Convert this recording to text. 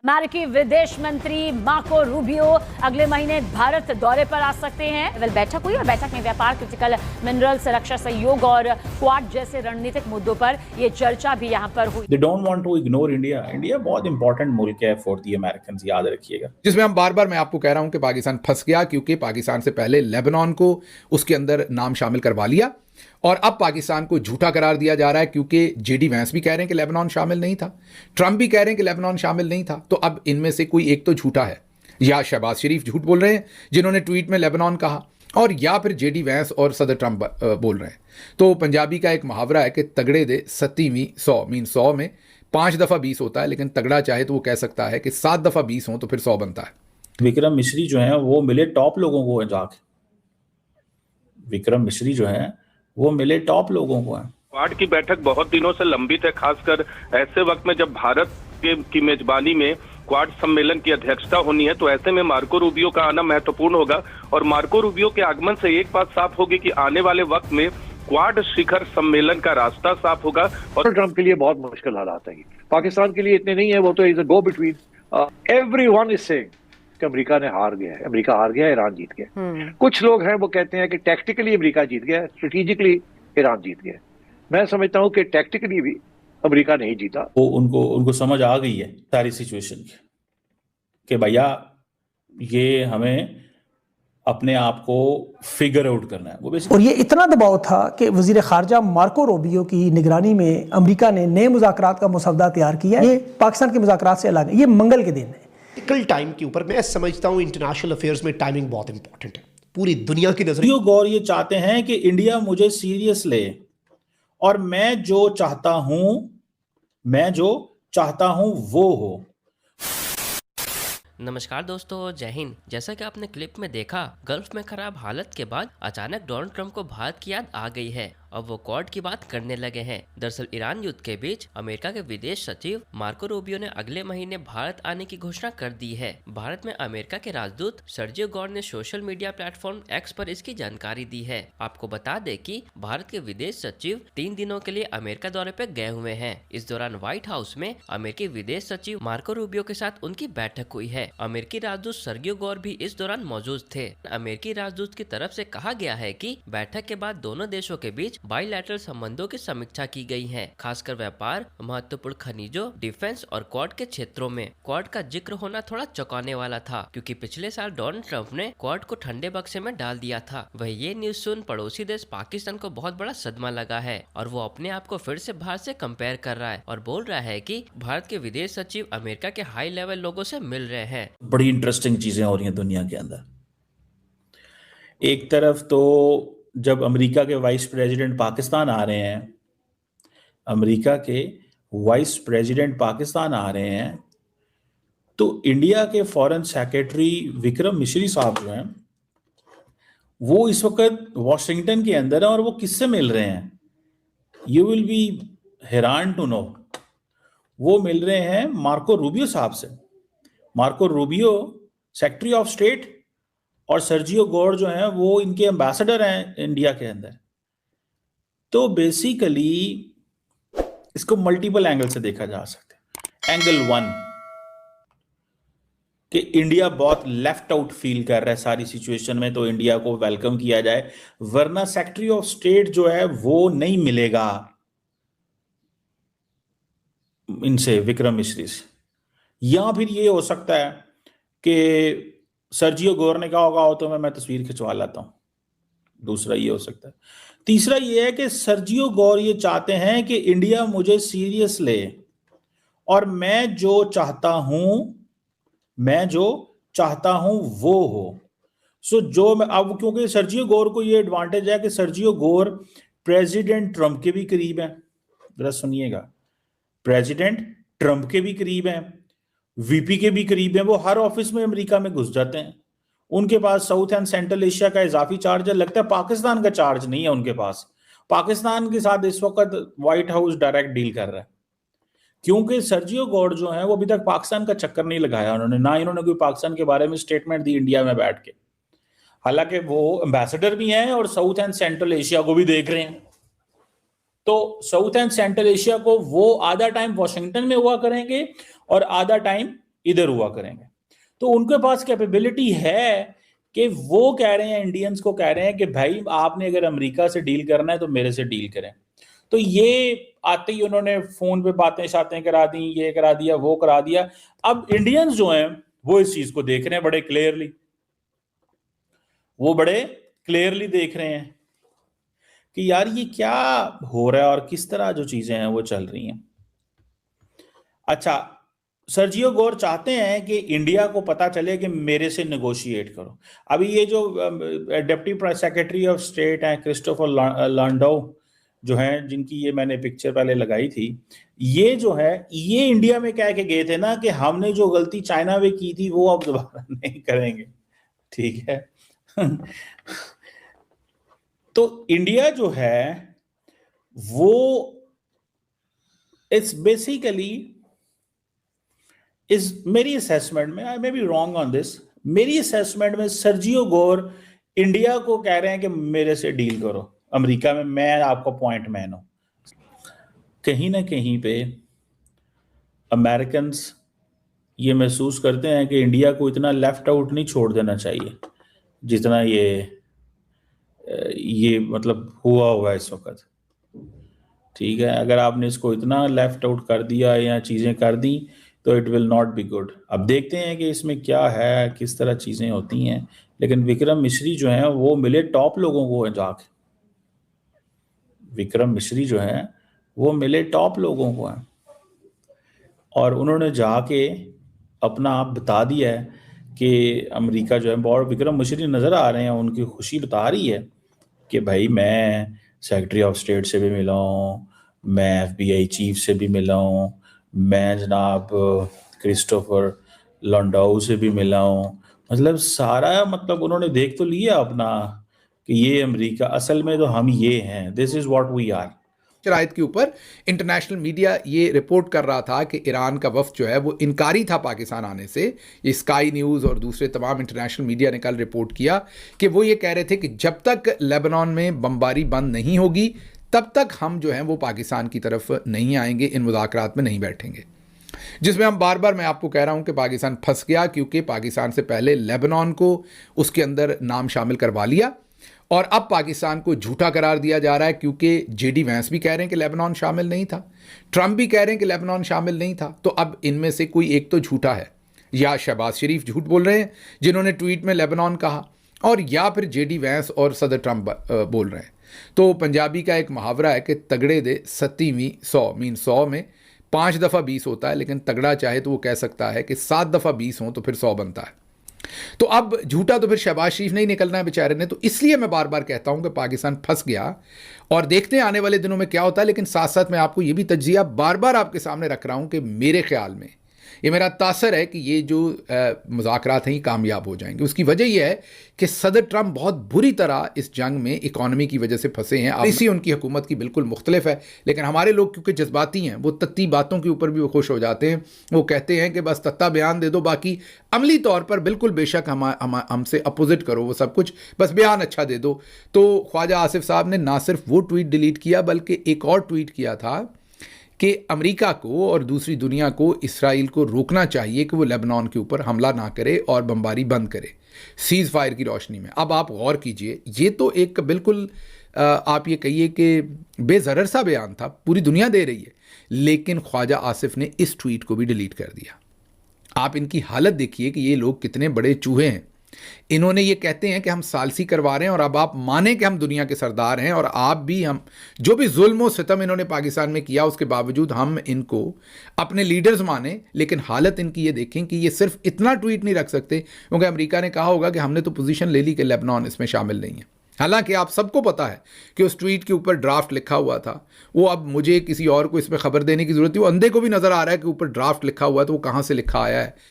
अमेरिकी विदेश मंत्री मार्को रूबियो अगले महीने भारत दौरे पर आ सकते हैं। बैठक हुई और बैठक में व्यापार, क्रिटिकल मिनरल्स, रक्षा सहयोग और क्वाड जैसे रणनीतिक मुद्दों पर यह चर्चा भी यहां पर हुई। They don't want to ignore India. India बहुत इंपॉर्टेंट मुल्क है फॉर दी अमेरिकन, याद रखिएगा। जिसमें हम बार बार मैं आपको कह रहा हूं कि पाकिस्तान फंस गया, क्योंकि पाकिस्तान से पहले लेबनान को उसके अंदर नाम शामिल करवा लिया और अब पाकिस्तान को झूठा करार दिया जा रहा है, क्योंकि जेडी वैंस भी कह रहे हैं कि लेबनान शामिल नहीं था, ट्रंप भी कह रहे हैं कि लेबनान शामिल नहीं था। तो अब इनमें से कोई एक तो झूठा है, या शहबाज शरीफ झूठ बोल रहे हैं जिन्होंने ट्वीट में लेबनान कहा, और या फिर जेडी वैंस और सदर ट्रंप बोल रहे हैं। तो पंजाबी का एक मुहावरा है कि तगड़े दे 70वीं 100 मीन 100 में 5 दफ़ा 20 होता है, लेकिन तगड़ा चाहे तो वो कह सकता है कि 7 दफ़ा 20 हो तो फिर 100 बनता है। विक्रम मिश्री जो है वो मिले टॉप लोगों को जाके, विक्रम मिश्री जो है वो मिले टॉप लोगों को हैं। क्वाड की बैठक बहुत दिनों से लंबित है, खासकर ऐसे वक्त में जब भारत की मेजबानी में क्वाड सम्मेलन की अध्यक्षता होनी है, तो ऐसे में मार्को रूबियो का आना महत्वपूर्ण होगा। और मार्को रूबियो के आगमन से एक बात साफ होगी कि आने वाले वक्त में क्वाड शिखर सम्मेलन का रास्ता साफ होगा। और ट्रंप के लिए बहुत मुश्किल हालात है, पाकिस्तान के लिए इतने नहीं है, वो तो is a go between. Everyone is saying कि अमेरिका ने हार गया है, अमेरिका हार गया है, ईरान जीत गया। कुछ लोग हैं वो कहते हैं कि टैक्टिकली अमेरिका जीत गया है, स्ट्रेटेजिकली ईरान जीत गया है। मैं समझता हूं कि टैक्टिकली भी अमेरिका नहीं जीता। वो उनको समझ आ गई है सारी सिचुएशन की कि भैया ये हमें अपने आप को फिगर आउट करना है। वो और ये इतना दबाव था कि वजीर खारजा मार्को रूबियो की निगरानी में अमेरिका ने नए मुज़ाकरात का मसौदा तैयार किया। ये पाकिस्तान के मुज़ाकरात से अलग है, ये मंगल के दिन है। टाइम के ऊपर मैं समझता हूं इंटरनेशनल अफेयर्स में टाइमिंग बहुत इंपॉर्टेंट है। पूरी दुनिया की नजर गौर ये चाहते हैं कि इंडिया मुझे सीरियस ले और मैं जो चाहता हूं वो हो। नमस्कार दोस्तों, जय हिंद। जैसा कि आपने क्लिप में देखा, गल्फ में खराब हालत के बाद अचानक डोनाल्ड ट्रंप को भारत की याद आ गई है। अब वो क्वाड की बात करने लगे हैं। दरअसल ईरान युद्ध के बीच अमेरिका के विदेश सचिव मार्को रूबियो ने अगले महीने भारत आने की घोषणा कर दी है। भारत में अमेरिका के राजदूत सर्जियो गौर ने सोशल मीडिया प्लेटफॉर्म एक्स पर इसकी जानकारी दी है। आपको बता दें कि भारत के विदेश सचिव 3 दिनों के लिए अमेरिका दौरे पर गए हुए हैं। इस दौरान व्हाइट हाउस में अमेरिकी विदेश सचिव मार्को रूबियो के साथ उनकी बैठक हुई है। अमेरिकी राजदूत सर्जियो गौर भी इस दौरान मौजूद थे। अमेरिकी राजदूत की तरफ से कहा गया है कि बैठक के बाद दोनों देशों के बीच बाइलैटरल संबंधों की समीक्षा की गई है, खासकर व्यापार, महत्वपूर्ण खनिजों, डिफेंस और क्वाड के क्षेत्रों में। क्वाड का जिक्र होना थोड़ा चौंकाने वाला था, क्योंकि पिछले साल डोनाल्ड ट्रंप ने क्वाड को ठंडे बक्से में डाल दिया था। वह ये न्यूज सुन पड़ोसी देश पाकिस्तान को बहुत बड़ा सदमा लगा है और वो अपने आप को फिर से भारत से कंपेयर कर रहा है और बोल रहा है कि भारत के विदेश सचिव अमेरिका के हाई लेवल लोगों से मिल रहे हैं। बड़ी इंटरेस्टिंग चीजें हो रही हैं दुनिया के अंदर। एक तरफ तो जब अमेरिका के वाइस प्रेसिडेंट पाकिस्तान आ रहे हैं, तो इंडिया के फॉरेन सेक्रेटरी विक्रम मिश्री साहब जो हैं वो इस वक्त वॉशिंगटन के अंदर हैं और वो किससे मिल रहे हैं? यू विल बी हैरान टू नो। वो मिल रहे हैं मार्को रूबियो साहब से। Marco Rubio secretary of state और सर्जियो गौर जो हैं वो इनके एम्बेसडर हैं इंडिया के अंदर। तो बेसिकली इसको मल्टीपल एंगल से देखा जा सकता है। एंगल 1 कि इंडिया बहुत लेफ्ट आउट फील कर रहा है सारी सिचुएशन में, तो इंडिया को वेलकम किया जाए, वरना सेक्रेटरी ऑफ स्टेट जो है वो नहीं मिलेगा इनसे, विक्रम मिश्री से। या फिर ये हो सकता है कि सर्जियो गौर ने कहा होगा हो तो मैं तस्वीर खिंचवा लाता हूं। दूसरा ये हो सकता है। तीसरा ये है कि सर्जियो गौर ये चाहते हैं कि इंडिया मुझे सीरियस ले और मैं जो चाहता हूं वो हो। सो अब क्योंकि सर्जियो गौर को ये एडवांटेज है कि सर्जियो गौर प्रेसिडेंट ट्रंप के भी करीब हैं। जरा सुनिएगा, प्रेसिडेंट ट्रंप के भी करीब हैं, वीपी के भी करीब हैं। वो हर ऑफिस में अमेरिका में घुस जाते हैं। उनके पास साउथ एंड सेंट्रल एशिया का इजाफी चार्ज है, लगता है पाकिस्तान का चार्ज नहीं है उनके पास। पाकिस्तान के साथ इस वक्त व्हाइट हाउस डायरेक्ट डील कर रहा है, क्योंकि सर्जियो गौर जो है वो अभी तक पाकिस्तान का चक्कर नहीं लगाया उन्होंने, ना इन्होंने कोई पाकिस्तान के बारे में स्टेटमेंट दी इंडिया में बैठ के। हालांकि वो एम्बेसडर भी हैं और साउथ एंड सेंट्रल एशिया को भी देख रहे हैं। तो साउथ एंड सेंट्रल एशिया को वो आधा टाइम वॉशिंगटन में हुआ करेंगे और आधा टाइम इधर हुआ करेंगे। तो उनके पास कैपेबिलिटी है कि वो कह रहे हैं, इंडियंस को कह रहे हैं कि भाई आपने अगर अमेरिका से डील करना है तो मेरे से डील करें। तो ये आते ही उन्होंने फोन पे बातें शातें करा दी, ये करा दिया, वो करा दिया। अब इंडियंस जो हैं वो इस चीज को देख रहे हैं बड़े क्लियरली, वो बड़े क्लियरली देख रहे हैं कि यार ये क्या हो रहा है और किस तरह जो चीजें हैं वो चल रही हैं। अच्छा, सर्जियो गोर चाहते हैं कि इंडिया को पता चले कि मेरे से नेगोशिएट करो। अभी ये जो डिप्टी सेक्रेटरी ऑफ स्टेट हैं क्रिस्टोफर लैंडो जो हैं, जिनकी ये मैंने पिक्चर पहले लगाई थी, ये जो है ये इंडिया में कह के गए थे ना कि हमने जो गलती चाइना में की थी वो अब दोबारा नहीं करेंगे, ठीक है। तो इंडिया जो है वो इट्स बेसिकली इस मेरी असेसमेंट में, I may be wrong on this, मेरी असेसमेंट में सर्जियो गोर इंडिया को कह रहे हैं कि मेरे से डील करो अमेरिका में, मैं आपका पॉइंट मैन हूं। कहीं ना कहीं पे अमेरिकन्स ये महसूस करते हैं कि इंडिया को इतना लेफ्ट आउट नहीं छोड़ देना चाहिए जितना ये मतलब हुआ है इस वक्त, ठीक है। अगर आपने इसको इतना लेफ्ट आउट कर दिया या चीजें कर दी तो it will not be good. अब देखते हैं कि इसमें क्या है, किस तरह चीजें होती हैं। लेकिन विक्रम मिश्री जो हैं वो मिले टॉप लोगों को जाके, विक्रम मिश्री जो हैं वो मिले टॉप लोगों को हैं और उन्होंने जाके अपना आप बता दिया है कि अमेरिका जो है, बहुत विक्रम मिश्री नज़र आ रहे हैं, उनकी खुशी बता रही है कि भाई मैं सेक्रेटरी ऑफ स्टेट से भी मिला हूँ, मैं FBI चीफ से भी मिला हूँ, मैं जनाब क्रिस्टोफर लैंडो से भी मिला हूँ। मतलब सारा मतलब उन्होंने देख तो लिया अपना कि ये अमेरिका असल में तो हम ये हैं, this is what we are. शराइत के ऊपर इंटरनेशनल मीडिया ये रिपोर्ट कर रहा था कि ईरान का वफ्द जो है वो इनकारी था पाकिस्तान आने से। ये स्काई न्यूज़ और दूसरे तमाम इंटरनेशनल मीडिया ने कल रिपोर्ट किया कि वो ये कह रहे थे कि जब तक लेबनान में बमबारी बंद नहीं होगी तब तक हम जो हैं वो पाकिस्तान की तरफ नहीं आएंगे, इन मुज़ाकरात में नहीं बैठेंगे। जिसमें हम बार बार मैं आपको कह रहा हूं कि पाकिस्तान फंस गया, क्योंकि पाकिस्तान से पहले लेबनान को उसके अंदर नाम शामिल करवा लिया और अब पाकिस्तान को झूठा करार दिया जा रहा है, क्योंकि जेडी वैंस भी कह रहे हैं कि लेबनान शामिल नहीं था, ट्रंप भी कह रहे हैं कि लेबनान शामिल नहीं था। तो अब इनमें से कोई एक तो झूठा है, या शहबाज शरीफ झूठ बोल रहे हैं जिन्होंने ट्वीट में लेबनान कहा, और या फिर जेडी वैंस और सदर ट्रंप बोल रहे हैं। तो पंजाबी का एक मुहावरा है कि तगड़े दे 7वीं 100 मीन 100 में 5 दफ़ा 20 होता है, लेकिन तगड़ा चाहे तो वो कह सकता है कि 7 दफ़ा 20 हो तो फिर 100 बनता है। तो अब झूठा तो फिर शहबाज शरीफ नहीं निकलना है बेचारे ने। तो इसलिए मैं बार बार कहता हूं कि पाकिस्तान फंस गया और देखते हैं आने वाले दिनों में क्या होता है। लेकिन साथ साथ मैं आपको ये भी तज्जिया बार बार आपके सामने रख रहा हूं कि मेरे ख्याल में ये मेरा तासर है कि ये जो मुज़ाकरात हैं ये कामयाब हो जाएंगे। उसकी वजह यह है कि सदर ट्रंप बहुत बुरी तरह इस जंग में इकॉनमी की वजह से फंसे हैं। इसी उनकी हुकूमत की बिल्कुल मुख्तलिफ है, लेकिन हमारे लोग क्योंकि जज्बाती हैं, वो तत्ती बातों के ऊपर भी वो खुश हो जाते हैं। वो कहते हैं कि बस तत्ता बयान दे दो, बाकी अमली तौर पर बिल्कुल बेशक हमसे अपोजिट करो, वो सब कुछ बस बयान अच्छा दे दो। तो ख्वाजा आसिफ साहब ने ना सिर्फ वो ट्वीट डिलीट किया बल्कि एक और ट्वीट किया था कि अमेरिका को और दूसरी दुनिया को इसराइल को रोकना चाहिए कि वो लेबनान के ऊपर हमला ना करे और बमबारी बंद करे सीज़ फायर की रोशनी में। अब आप गौर कीजिए, ये तो एक बिल्कुल आप ये कहिए कि बेज़रर सा बयान था, पूरी दुनिया दे रही है, लेकिन ख्वाजा आसिफ ने इस ट्वीट को भी डिलीट कर दिया। आप इनकी हालत देखिए कि ये लोग कितने बड़े चूहे हैं। इन्होंने ये कहते हैं कि हम सालसी करवा रहे हैं और अब आप माने कि हम दुनिया के सरदार हैं और आप भी, हम जो भी जुल्म और सितम इन्होंने पाकिस्तान में किया उसके बावजूद हम इनको अपने लीडर्स माने। लेकिन हालत इनकी ये देखें कि ये सिर्फ इतना ट्वीट नहीं रख सकते, क्योंकि अमेरिका ने कहा होगा कि हमने तो पोजीशन ले ली कि लेबनान इसमें शामिल नहीं है। हालांकि आप सबको पता है कि उस ट्वीट के ऊपर ड्राफ्ट लिखा हुआ था। वो अब मुझे किसी और को इसमें खबर देने की जरूरत है, वो अंधे को भी नजर आ रहा है कि ऊपर ड्राफ्ट लिखा हुआ है, तो वो कहाँ से लिखा आया है